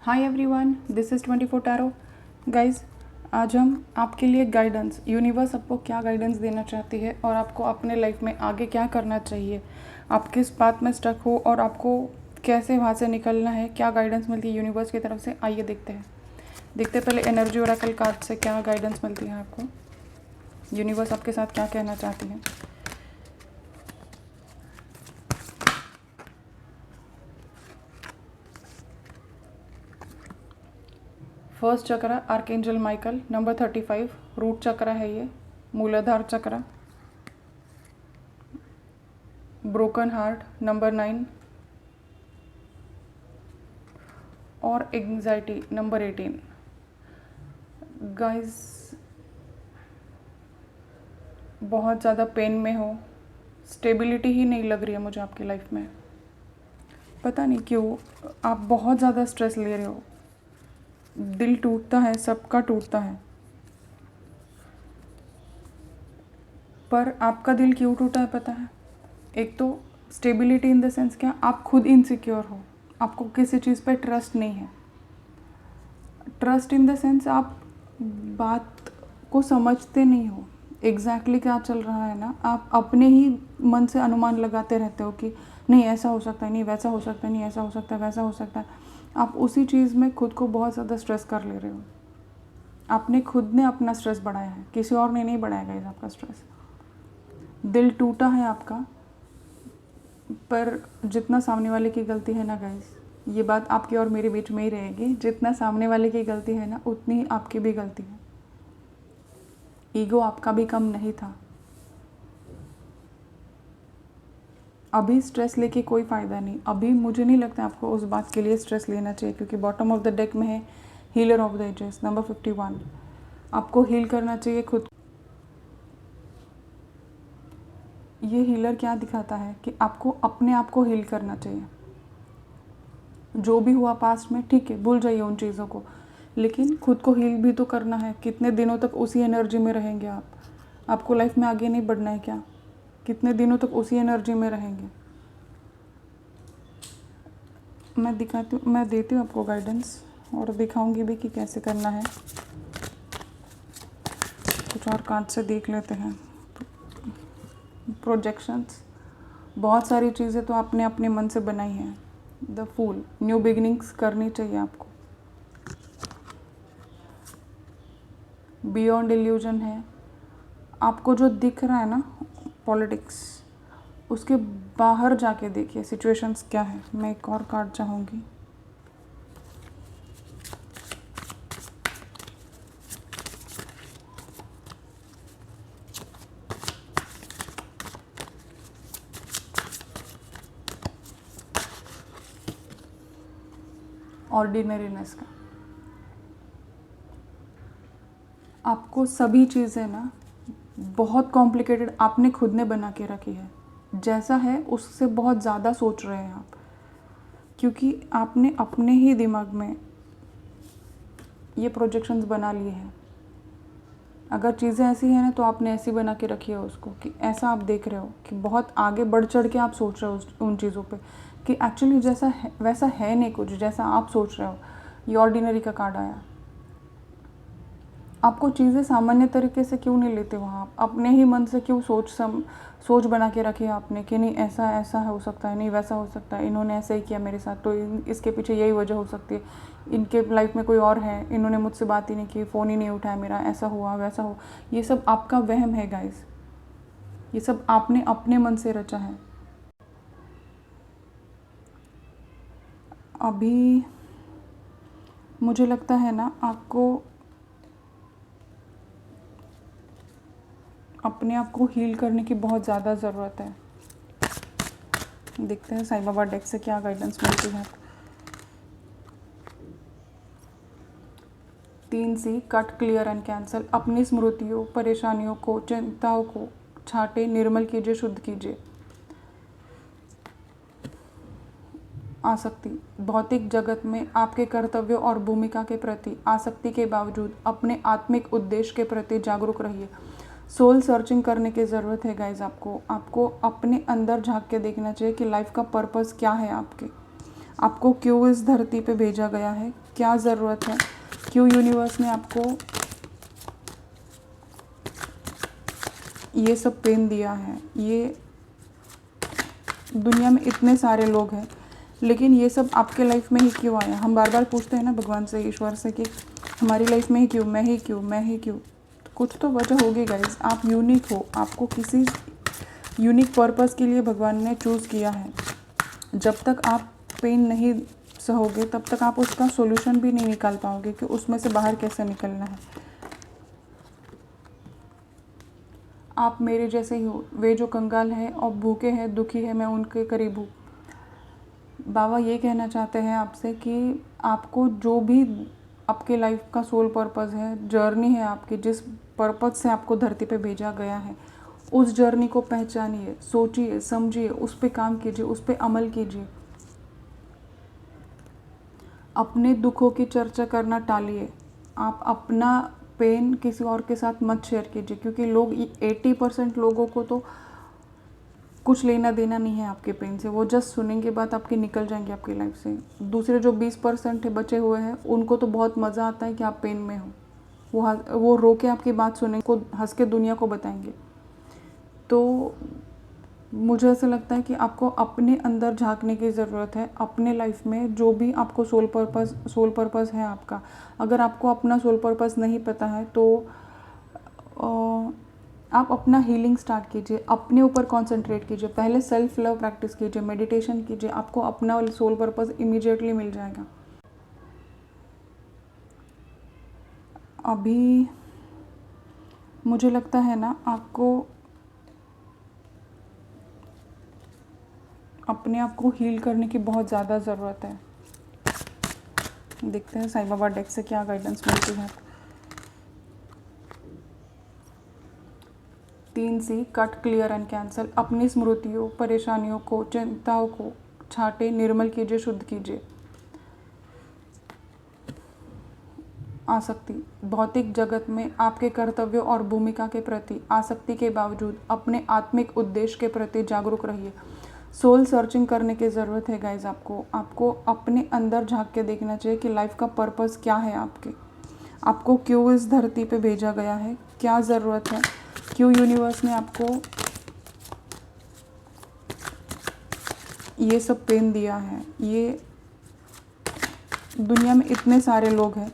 Hi everyone, this is 24 tarot. Guys, आज हम आपके लिए गाइडेंस, यूनिवर्स आपको क्या गाइडेंस देना चाहती है और आपको अपने लाइफ में आगे क्या करना चाहिए, आप किस बात में स्टक हो और आपको कैसे वहाँ से निकलना है, क्या गाइडेंस मिलती है यूनिवर्स की तरफ से। आइए देखते हैं पहले एनर्जी ओरेकल कार्ड से क्या गाइडेंस मिलती है आपको, यूनिवर्स आपके साथ क्या कहना चाहती है। फर्स्ट चक्र आर्कएंजल माइकल, नंबर 35, रूट चक्र है ये, मूलाधार चक्र। ब्रोकन हार्ट, नंबर 9, और एंग्जाइटी, नंबर 18। गाइस, बहुत ज़्यादा पेन में हो, स्टेबिलिटी ही नहीं लग रही है मुझे आपकी लाइफ में। पता नहीं क्यों आप बहुत ज़्यादा स्ट्रेस ले रहे हो, दिल टूटता है, सबका टूटता है, पर आपका दिल क्यों टूटा है पता है। एक तो स्टेबिलिटी इन द सेंस क्या, आप खुद इनसिक्योर हो, आपको किसी चीज़ पे ट्रस्ट नहीं है। ट्रस्ट इन द सेंस आप बात को समझते नहीं हो, एग्जैक्टली क्या चल रहा है ना, आप अपने ही मन से अनुमान लगाते रहते हो कि नहीं ऐसा हो सकता है, नहीं वैसा हो सकता है, नहीं ऐसा हो सकता है, वैसा हो सकता है। आप उसी चीज़ में खुद को बहुत ज़्यादा स्ट्रेस कर ले रहे हो। आपने खुद ने अपना स्ट्रेस बढ़ाया है, किसी और ने नहीं बढ़ाया गाइस आपका स्ट्रेस। दिल टूटा है आपका, पर जितना सामने वाले की गलती है ना गाइस, ये बात आपकी और मेरे बीच में ही रहेगी, जितना सामने वाले की गलती है ना उतनी ही आपकी भी गलती है। ईगो आपका भी कम नहीं था। अभी स्ट्रेस लेके कोई फ़ायदा नहीं, अभी मुझे नहीं लगता आपको उस बात के लिए स्ट्रेस लेना चाहिए, क्योंकि बॉटम ऑफ द डेक में है healer of the ages, number 51। आपको हील करना चाहिए खुद। ये हीलर क्या दिखाता है कि आपको अपने आप को हील करना चाहिए। जो भी हुआ पास्ट में ठीक है, भूल जाइए उन चीज़ों को, लेकिन खुद को हील भी तो करना है। कितने दिनों तक उसी एनर्जी में रहेंगे आप? आपको लाइफ में आगे नहीं बढ़ना है क्या? कितने दिनों तक उसी एनर्जी में रहेंगे? मैं देती हूँ आपको गाइडेंस और दिखाऊंगी भी कि कैसे करना है। कुछ और कार्ड से देख लेते हैं। प्रोजेक्शंस, बहुत सारी चीज़ें तो आपने अपने मन से बनाई हैं। द फूल, न्यू बिगिनिंग्स करनी चाहिए आपको। बियॉन्ड इल्यूजन है। आपको जो दिख रहा है ना पॉलिटिक्स, उसके बाहर जाके देखिए सिचुएशंस क्या है। मैं एक और कार्ड चाहूँगी। ऑर्डिनरीनेस का, आपको सभी चीज़ें ना बहुत कॉम्प्लिकेटेड आपने खुद ने बना के रखी है। जैसा है उससे बहुत ज़्यादा सोच रहे हैं आप, क्योंकि आपने अपने ही दिमाग में ये प्रोजेक्शंस बना लिए हैं। अगर चीज़ें ऐसी हैं ना तो आपने ऐसी बना के रखी है उसको कि ऐसा आप देख रहे हो कि बहुत आगे बढ़ चढ़ के आप सोच रहे हो उन चीज़ों पे, कि एक्चुअली जैसा है वैसा है नहीं कुछ, जैसा आप सोच रहे हो। ये ऑर्डिनरी का कार्ड आया। आपको चीज़ें सामान्य तरीके से क्यों नहीं लेते हो आप? अपने ही मन से क्यों सोच बना के रखी है आपने कि नहीं ऐसा ऐसा हो सकता है, नहीं वैसा हो सकता है, इन्होंने ऐसा ही किया मेरे साथ तो इसके पीछे यही वजह हो सकती है, इनके लाइफ में कोई और है, इन्होंने मुझसे बात ही नहीं की, फ़ोन ही नहीं उठाया मेरा, ऐसा हुआ वैसा हो। ये सब आपका वहम है गाइस, ये सब आपने अपने मन से रचा है। अभी मुझे लगता है ना आपको अपने आप को हील करने की बहुत ज़्यादा ज़रूरत है। देखते हैं साईं बाबा डेक से क्या गाइडेंस मिलती है। 3 सी, कट, क्लियर एंड कैंसल। अपनी स्मृतियों, परेशानियों को, चिंताओं को छाटे, निर्मल कीजिए, शुद्ध कीजिए। आसक्ति, भौतिक जगत में आपके कर्तव्यों और भूमिका के प्रति आसक्ति के बावजूद अपने आत्मिक उद्देश्य के प्रति जागरूक रहिए। सोल सर्चिंग करने की ज़रूरत है गाइज। आपको अपने अंदर झांक के देखना चाहिए कि लाइफ का पर्पस क्या है आपके। आपको क्यों इस धरती पे भेजा गया है, क्या ज़रूरत है, क्यों यूनिवर्स ने आपको ये सब पेन दिया है। ये दुनिया में इतने सारे लोग हैं, लेकिन ये सब आपके लाइफ में ही क्यों आया। हम बार बार पूछते हैं ना भगवान से, ईश्वर से, कि हमारी लाइफ में ही क्यों, मैं ही क्यों, मैं ही क्यों। तो कुछ तो वजह होगी गाइज। आप यूनिक हो, आपको किसी यूनिक पर्पस के लिए भगवान ने चूज़ किया है। जब तक आप पेन नहीं सहोगे तब तक आप उसका सॉल्यूशन भी नहीं निकाल पाओगे कि उसमें से बाहर कैसे निकलना है। आप मेरे जैसे ही हो, वे जो कंगाल हैं और भूखे हैं, दुखी है, मैं उनके करीब हूँ। बाबा ये कहना चाहते हैं आपसे कि आपको जो भी आपके लाइफ का सोल पर्पस है, जर्नी है आपकी, जिस पर्पस से आपको धरती पे भेजा गया है, उस जर्नी को पहचानिए, सोचिए, समझिए, उस पे काम कीजिए, उस पे अमल कीजिए। अपने दुखों की चर्चा करना टालिए। आप अपना पेन किसी और के साथ मत शेयर कीजिए, क्योंकि लोग 80% लोगों को तो कुछ लेना देना नहीं है आपके पेन से। वो जस्ट सुनेंगे बात आपकी, निकल जाएंगे आपकी लाइफ से। दूसरे जो 20% है बचे हुए हैं, उनको तो बहुत मज़ा आता है कि आप पेन में हो। वो रो के आपकी बात सुनेंगे, को हंस के दुनिया को बताएंगे। तो मुझे ऐसा लगता है कि आपको अपने अंदर झांकने की ज़रूरत है। अपने लाइफ में जो भी आपको सोल पर्पस है आपका, अगर आपको अपना सोल पर्पस नहीं पता है तो आप अपना हीलिंग स्टार्ट कीजिए, अपने ऊपर कंसंट्रेट कीजिए। पहले सेल्फ लव प्रैक्टिस कीजिए, मेडिटेशन कीजिए, आपको अपना सोल पर्पस इमीडिएटली मिल जाएगा। अभी मुझे लगता है ना, आपको अपने आप को हील करने की बहुत ज़्यादा ज़रूरत है। देखते हैं साईं बाबा डेक से क्या गाइडेंस मिलती है। 3C, cut, clear and cancel. अपनी स्मृतियों, परेशानियों को, चिंताओं को छाटे, निर्मल कीजिए, शुद्ध कीजिए। आसक्ति, भौतिक जगत में आपके कर्तव्यों और भूमिका के प्रति आसक्ति के बावजूद अपने आत्मिक उद्देश्य के प्रति जागरूक रहिए। सोल सर्चिंग करने की ज़रूरत है गाइज। आपको अपने अंदर झांक के देखना चाहिए कि लाइफ का पर्पस क्या है आपको क्यों इस धरती पे भेजा गया है, क्या ज़रूरत है, क्यों यूनिवर्स ने आपको ये सब पेन दिया है। ये दुनिया में इतने सारे लोग हैं,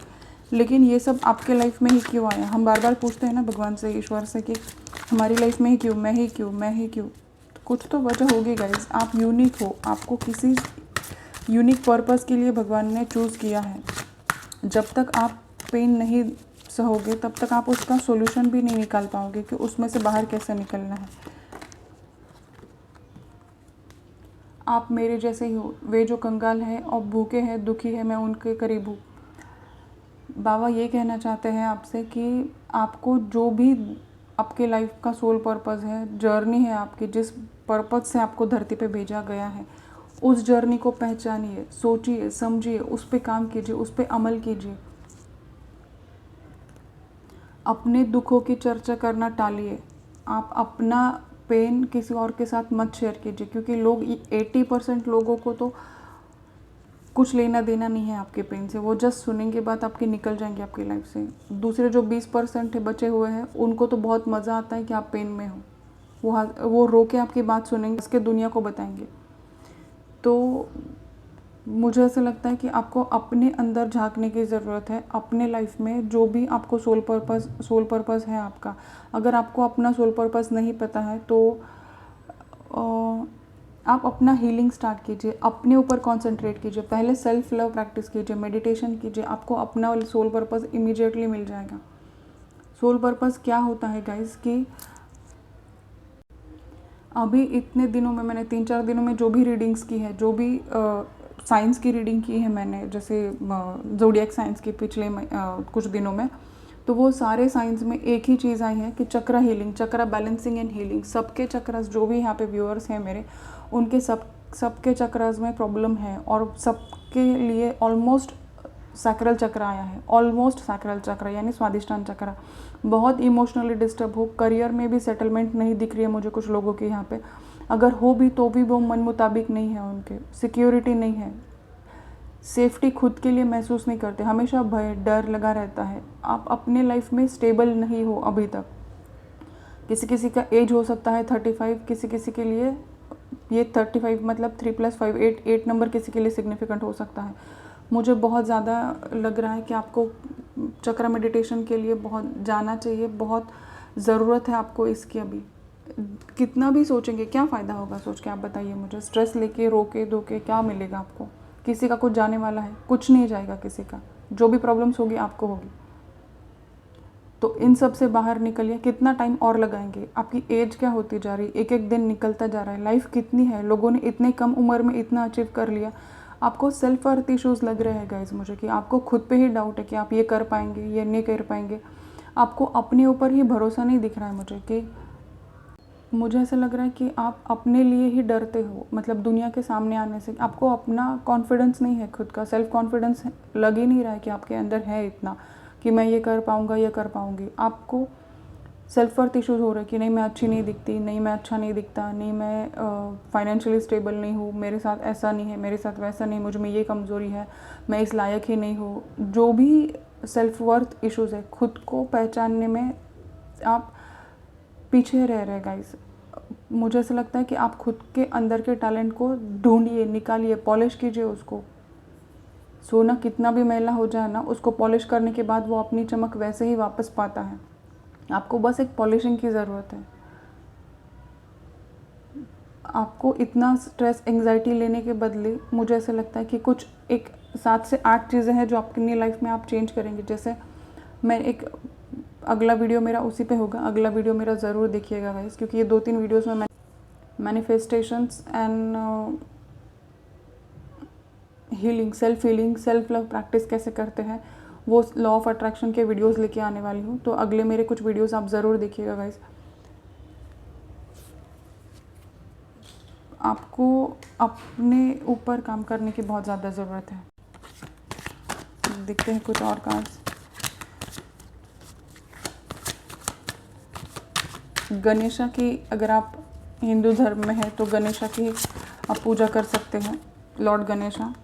लेकिन ये सब आपके लाइफ में ही क्यों आया। हम बार बार पूछते हैं ना भगवान से, ईश्वर से, कि हमारी लाइफ में ही क्यों, मैं ही क्यों, मैं ही क्यों। तो कुछ तो वजह होगी गाइज। आप यूनिक हो, आपको किसी यूनिक पर्पस के लिए भगवान ने चूज़ किया है। जब तक आप पेन नहीं सहोगे तब तक आप उसका सॉल्यूशन भी नहीं निकाल पाओगे कि उसमें से बाहर कैसे निकलना है। आप मेरे जैसे ही हो, वे जो कंगाल हैं और भूखे हैं, दुखी है, मैं उनके करीब हूँ। बाबा ये कहना चाहते हैं आपसे कि आपको जो भी आपके लाइफ का सोल पर्पस है, जर्नी है आपकी, जिस पर्पस से आपको धरती पे भेजा गया है, उस जर्नी को पहचानिए, सोचिए, समझिए, उस पे काम कीजिए, उस पे अमल कीजिए। अपने दुखों की चर्चा करना टालिए। आप अपना पेन किसी और के साथ मत शेयर कीजिए, क्योंकि लोग 80% लोगों को तो कुछ लेना देना नहीं है आपके पेन से। वो जस्ट सुनेंगे बात आपकी, निकल जाएंगे आपकी लाइफ से। दूसरे जो 20% है बचे हुए हैं, उनको तो बहुत मज़ा आता है कि आप पेन में हो। वो रो के आपकी बात सुनेंगे, हंस के दुनिया को बताएंगे। तो मुझे ऐसा लगता है कि आपको अपने अंदर झांकने की ज़रूरत है। अपने लाइफ में जो भी आपको सोल पर्पस है आपका, अगर आपको अपना सोल पर्पस नहीं पता है तो आप अपना हीलिंग स्टार्ट कीजिए, अपने ऊपर कंसंट्रेट कीजिए। पहले सेल्फ लव प्रैक्टिस कीजिए, मेडिटेशन कीजिए, आपको अपना सोल पर्पस इमीडिएटली मिल जाएगा। सोल पर्पस क्या होता है गाइस, कि अभी इतने दिनों में, मैंने 3-4 दिनों में जो भी रीडिंग्स की है, जो भी साइंस की रीडिंग की है मैंने, जैसे ज़ोडिएक साइंस की पिछले कुछ दिनों में, तो वो सारे साइंस में एक ही चीज़ आई है कि chakra healing, chakra balancing and healing. सबके चक्रास, जो भी यहाँ पे व्यूअर्स हैं मेरे, उनके सबके चक्रास में प्रॉब्लम है, और सबके लिए ऑलमोस्ट सैक्रल चक्र आया है। ऑलमोस्ट सैक्रल चक्र यानी स्वादिष्टान चक्र। बहुत इमोशनली डिस्टर्ब हो, करियर में भी सेटलमेंट नहीं दिख रही है मुझे कुछ लोगों के यहाँ पे। अगर हो भी तो भी वो मन मुताबिक नहीं है, उनके सिक्योरिटी नहीं है। सेफ्टी खुद के लिए महसूस नहीं करते, हमेशा भय डर लगा रहता है। आप अपने लाइफ में स्टेबल नहीं हो अभी तक। किसी किसी का एज हो सकता है 35, किसी किसी के लिए ये 35 मतलब 3 + 5 8 नंबर किसी के लिए सिग्निफिकेंट हो सकता है। मुझे बहुत ज़्यादा लग रहा है कि आपको चक्र मेडिटेशन के लिए बहुत जाना चाहिए, बहुत ज़रूरत है आपको इसकी। अभी कितना भी सोचेंगे क्या फ़ायदा होगा सोच के, आप बताइए मुझे। स्ट्रेस लेके रोके धो के क्या मिलेगा आपको? किसी का कुछ जाने वाला है? कुछ नहीं जाएगा किसी का। जो भी प्रॉब्लम्स होगी आपको होगी। तो इन सब से बाहर निकलिए। कितना टाइम और लगाएंगे? आपकी एज क्या होती जा रही है? एक एक दिन निकलता जा रहा है। लाइफ कितनी है, लोगों ने इतने कम उम्र में इतना अचीव कर लिया। आपको सेल्फ वर्थ इश्यूज़ लग रहे हैं गाइज मुझे, कि आपको खुद पे ही डाउट है कि आप ये कर पाएंगे, ये नहीं कर पाएंगे। आपको अपने ऊपर ही भरोसा नहीं दिख रहा है मुझे, कि मुझे ऐसा लग रहा है कि आप अपने लिए ही डरते हो। मतलब दुनिया के सामने आने से आपको अपना कॉन्फिडेंस नहीं है, खुद का सेल्फ कॉन्फिडेंस लग ही नहीं रहा है कि आपके अंदर है इतना कि मैं ये कर पाऊँगा, ये कर पाऊँगी। आपको सेल्फ वर्थ इश्यूज़ हो रहे हैं कि नहीं मैं अच्छी नहीं दिखती, नहीं मैं अच्छा नहीं दिखता, नहीं मैं फाइनेंशियली स्टेबल नहीं हूँ, मेरे साथ ऐसा नहीं है, मेरे साथ वैसा नहीं, मुझ में ये कमज़ोरी है, मैं इस लायक ही नहीं हूँ। जो भी सेल्फ वर्थ इश्यूज़ है, खुद को पहचानने में आप पीछे रह रहे गाइस। मुझे ऐसा लगता है कि आप खुद के अंदर के टैलेंट को ढूंढिए, निकालिए, पॉलिश कीजिए उसको। सोना कितना भी मैला हो जाए ना, उसको पॉलिश करने के बाद वो अपनी चमक वैसे ही वापस पाता है। आपको बस एक पॉलिशिंग की ज़रूरत है। आपको इतना स्ट्रेस एंग्जाइटी लेने के बदले मुझे ऐसा लगता है कि कुछ एक 7 से 8 चीज़ें हैं जो अपनी लाइफ में आप चेंज करेंगे। जैसे मैं एक अगला वीडियो मेरा उसी पे होगा, अगला वीडियो मेरा ज़रूर देखिएगा गाइस, क्योंकि ये 2-3 वीडियोस में manifestations and healing, self love practice कैसे करते हैं, वो लॉ ऑफ अट्रैक्शन के वीडियोस लेके आने वाली हूँ। तो अगले मेरे कुछ वीडियोस आप ज़रूर देखिएगा गाइस। आपको अपने ऊपर काम करने की बहुत ज़्यादा ज़रूरत है। देखते हैं कुछ और कार्ड्स। गणेशा की, अगर आप हिंदू धर्म में हैं तो गणेशा की आप पूजा कर सकते हैं। Lord Ganesha,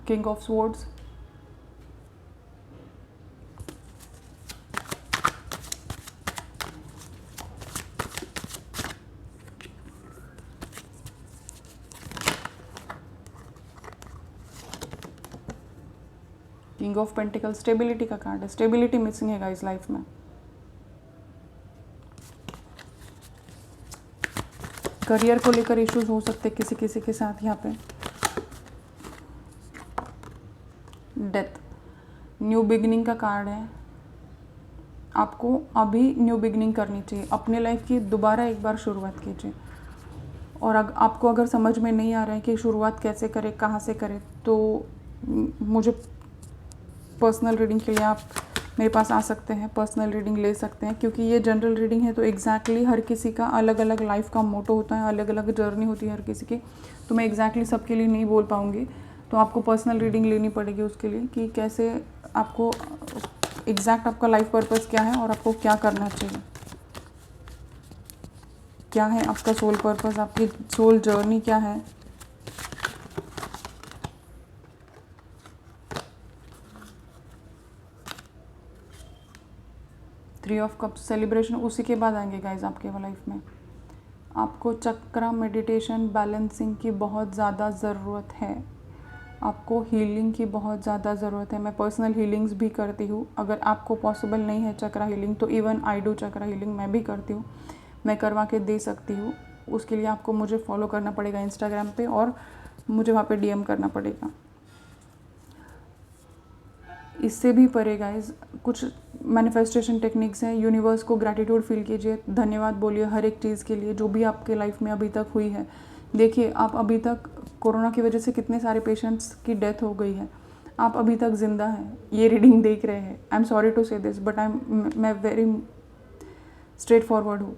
king of swords, king of pentacle, stability का कार्ड है। स्टेबिलिटी मिसिंग है गाइस लाइफ में। करियर को लेकर इश्यूज हो सकते हैं किसी किसी के साथ। यहाँ पे डेथ, न्यू बिगिनिंग का कार्ड है। आपको अभी न्यू बिगिनिंग करनी चाहिए, अपने लाइफ की दोबारा एक बार शुरुआत कीजिए। और आपको अगर समझ में नहीं आ रहा है कि शुरुआत कैसे करें, कहाँ से करें, तो मुझे पर्सनल रीडिंग के लिए आप मेरे पास आ सकते हैं, पर्सनल रीडिंग ले सकते हैं। क्योंकि ये जनरल रीडिंग है तो एग्जैक्टली हर किसी का अलग अलग लाइफ का मोटो होता है, अलग अलग जर्नी होती है हर किसी की। तो मैं एग्जैक्टली सबके लिए नहीं बोल पाऊँगी, तो आपको पर्सनल रीडिंग लेनी पड़ेगी उसके लिए, कि कैसे आपको एग्जैक्ट आपका लाइफ पर्पस क्या है और आपको क्या करना चाहिए, क्या है आपका सोल पर्पस, आपकी सोल जर्नी क्या है। थ्री ऑफ कप्स, सेलिब्रेशन उसी के बाद आएंगे गाइज आपके लाइफ में। आपको चक्रा मेडिटेशन बैलेंसिंग की बहुत ज़्यादा ज़रूरत है। आपको हीलिंग की बहुत ज़्यादा ज़रूरत है। मैं पर्सनल हीलिंग्स भी करती हूँ। अगर आपको पॉसिबल नहीं है चक्रा हीलिंग तो even I do chakra healing, मैं भी करती हूँ, मैं करवा के दे सकती हूँ। उसके लिए आपको मुझे फॉलो करना पड़ेगा इंस्टाग्राम पे, और मुझे वहाँ पे डीएम करना पड़ेगा। इससे भी परे गाइज कुछ मैनिफेस्टेशन टेक्निक्स हैं। यूनिवर्स को ग्रैटिट्यूड फील कीजिए, धन्यवाद बोलिए हर एक चीज़ के लिए जो भी आपके लाइफ में अभी तक हुई है। देखिए आप अभी तक कोरोना की वजह से कितने सारे पेशेंट्स की डेथ हो गई है, आप अभी तक ज़िंदा हैं, ये रीडिंग देख रहे हैं। आई एम सॉरी टू से दिस बट मैं वेरी स्ट्रेट फॉरवर्ड हूँ।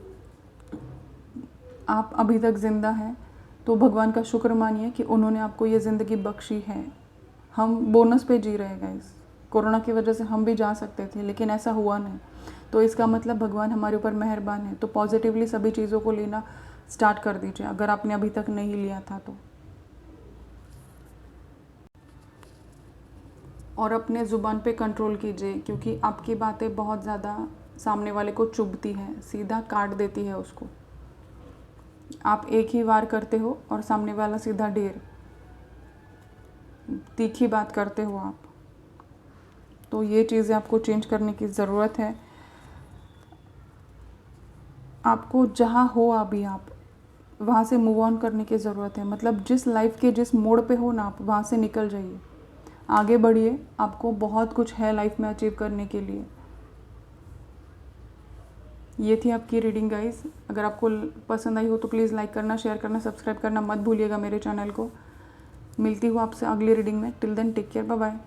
आप अभी तक ज़िंदा हैं तो भगवान का शुक्र मानिए कि उन्होंने आपको ये ज़िंदगी बख्शी है। हम बोनस पे जी रहे हैं गाइस। कोरोना की वजह से हम भी जा सकते थे लेकिन ऐसा हुआ नहीं, तो इसका मतलब भगवान हमारे ऊपर मेहरबान है। तो पॉजिटिवली सभी चीज़ों को लेना स्टार्ट कर दीजिए अगर आपने अभी तक नहीं लिया था तो। और अपने ज़ुबान पे कंट्रोल कीजिए, क्योंकि आपकी बातें बहुत ज़्यादा सामने वाले को चुभती हैं, सीधा काट देती है उसको। आप एक ही वार करते हो और सामने वाला सीधा ढेर, तीखी बात करते हो आप। तो ये चीज़ें आपको चेंज करने की ज़रूरत है। आपको जहाँ हो अभी आप वहाँ से मूव ऑन करने की ज़रूरत है। मतलब जिस लाइफ के जिस मोड़ पे हो ना, आप वहाँ से निकल जाइए, आगे बढ़िए। आपको बहुत कुछ है लाइफ में अचीव करने के लिए। ये थी आपकी रीडिंग गाइस। अगर आपको पसंद आई हो तो प्लीज़ लाइक करना, शेयर करना, सब्सक्राइब करना मत भूलिएगा मेरे चैनल को। मिलती हूँ आपसे अगली रीडिंग में। Till then take care, bye bye.